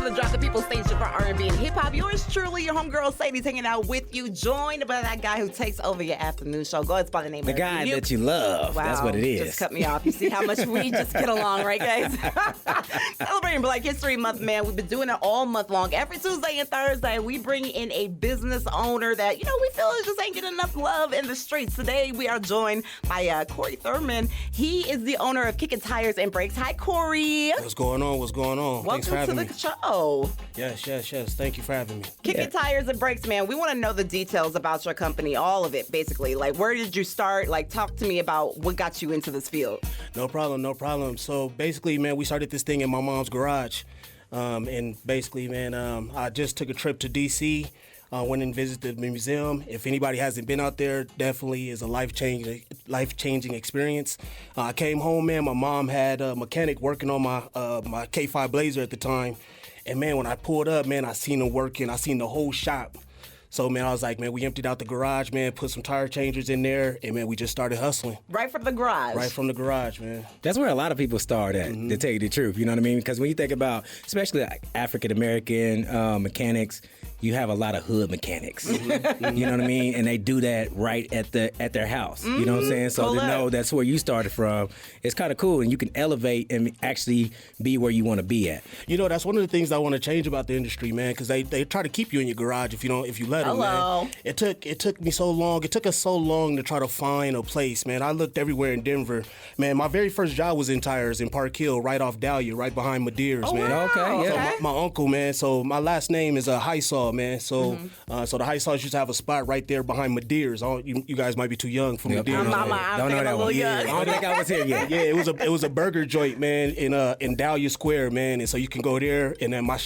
the Drop the People station for R&B and hip hop. Yours truly, your homegirl Sadie's hanging out with you, joined by that guy who takes over your afternoon show. Go ahead, spell the name. The guy that you love. Wow, that's what it is. Just cut me off. You see how much we just get along, right, guys? Celebrating Black History Month, man. We've been doing it all month long. Every Tuesday and Thursday, we bring in a business owner that, we feel just ain't getting enough love in the streets. Today, we are joined by Corey Thurman. He is the owner of Kickin Tires and Brakes. Hi, Corey. What's going on? Thanks for having Welcome to the show. Yes. Thank you for having me. Kickin Tires and Brakes, man. We want to know the details about your company, all of it, basically. Like, where did you start? Like, talk to me about what got you into this field. No problem. So, basically, man, we started this thing in my mom's garage. And basically, man, I just took a trip to D.C., went and visited the museum. If anybody hasn't been out there, definitely is a life-changing experience. I came home, man. My mom had a mechanic working on my K5 Blazer at the time. And, man, when I pulled up, man, I seen him working. I seen the whole shop. So, man, I was like, man, we emptied out the garage, man, put some tire changers in there, and, man, we just started hustling. Right from the garage? Right from the garage, man. That's where a lot of people start at, to tell you the truth, you know what I mean? Because when you think about, especially like African-American mechanics, you have a lot of hood mechanics, you know what I mean? And they do that right at their house, you know what I'm saying? So to know that's where you started from, it's kind of cool, and you can elevate and actually be where you want to be at. That's one of the things I want to change about the industry, man, because they try to keep you in your garage if you let them, man. It took me so long. It took us so long to try to find a place, man. I looked everywhere in Denver. Man, my very first job was in tires in Park Hill, right off Dahlia, right behind Medeiros, man. Wow. Okay, yeah. So my uncle, man, so my last name is Highsaw, man. So so the Highsaws used to have a spot right there behind Medeiros. You guys might be too young for Medeiros. Don't know that one. I don't think I was here yet. Yeah, it was a burger joint, man, in Dahlia Square, man. And so you can go there, and then my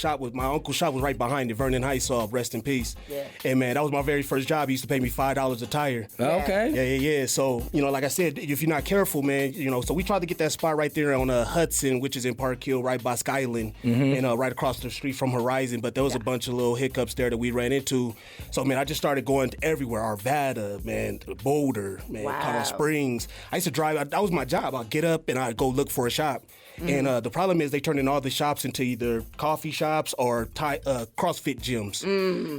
uncle's shop was right behind it. Vernon Highsaw, rest in peace. Yeah. And man, that was my very first job. He used to pay me $5 a tire. Okay. Yeah. So like I said, if you're not careful, man, so we tried to get that spot right there on Hudson, which is in Park Hill, right by Skyland, and right across the street from Horizon. But there was a bunch of little hiccups there that we ran into. So man, I just started going to everywhere. Arvada, man, Boulder, man, Colorado Springs. I used to drive. That was my job. I'd get up and I'd go look for a shop. And the problem is they turned in all the shops into either coffee shops or CrossFit gyms.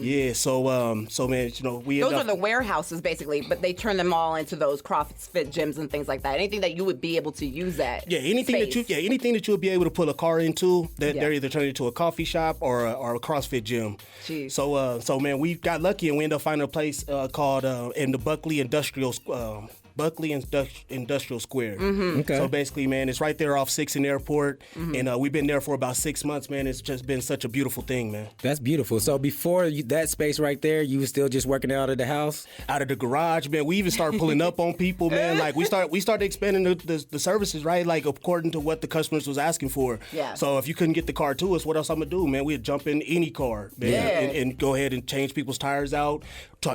Yeah, so man, those are the warehouses basically, but they turn them all into those CrossFit gyms and things like that. Anything that you would be able to use that. Yeah, anything that you would be able to put a car into, they're either turning into a coffee shop or a CrossFit gym. Jeez. So man, we got lucky and we ended up finding a place called in the Buckley Industrial Square. Okay. So basically, man, it's right there off 6th and Airport, and we've been there for about 6 months, man. It's just been such a beautiful thing, man. That's beautiful. So before that space right there, you were still just working out of the house? Out of the garage, man. We even started pulling up on people, man. Like we started expanding the services, right? Like according to what the customers was asking for. Yeah. So if you couldn't get the car to us, what else I'm gonna do, man? We'd jump in any car, man, and go ahead and change people's tires out,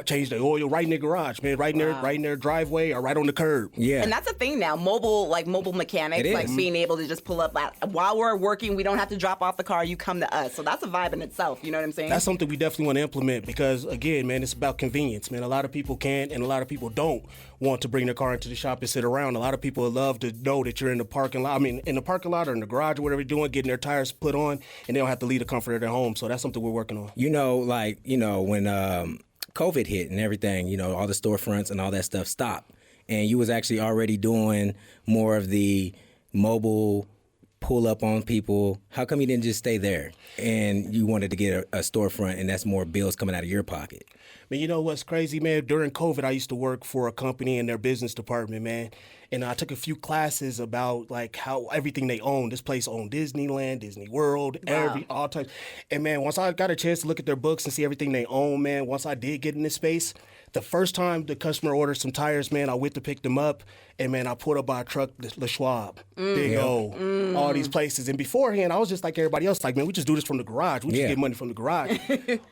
change the oil right in their garage, man, right in their driveway or right on the curb. Yeah. And that's a thing now. Mobile mechanics, like being able to just pull up while we're working. We don't have to drop off the car. You come to us. So that's a vibe in itself. You know what I'm saying? That's something we definitely want to implement because, again, man, it's about convenience, man. A lot of people can't and a lot of people don't want to bring their car into the shop and sit around. A lot of people would love to know that you're in the parking lot. I mean, in the parking lot or in the garage or whatever you're doing, getting their tires put on, and they don't have to leave the comfort of their home. So that's something we're working on. When COVID hit and everything, all the storefronts and all that stuff stopped. And you was actually already doing more of the mobile pull up on people. How come you didn't just stay there and you wanted to get a storefront and that's more bills coming out of your pocket? Man, you know what's crazy, man? During COVID, I used to work for a company in their business department, man. And I took a few classes about like how everything they own. This place owned Disneyland, Disney World, all types. And man, once I got a chance to look at their books and see everything they own, man, once I did get in this space, the first time the customer ordered some tires, man, I went to pick them up, and man, I pulled up by a truck, Le Schwab, Big O, all these places. And beforehand, I was just like everybody else, like, man, we just do this from the garage. We just get money from the garage.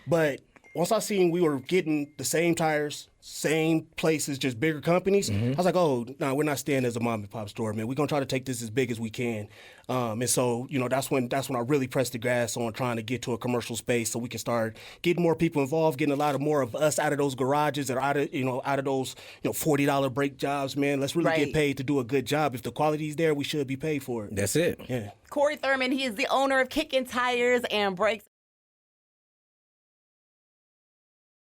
But once I seen we were getting the same tires, same places, just bigger companies, I was like, oh, no, we're not staying as a mom and pop store, man. We're going to try to take this as big as we can. And so, that's when I really pressed the gas on trying to get to a commercial space so we can start getting more people involved, getting a lot more of us out of those garages or out of those, $40 brake jobs, man. Let's really get paid to do a good job. If the quality's there, we should be paid for it. That's it. Yeah. Corey Thurman, he is the owner of Kickin Tires and Brakes.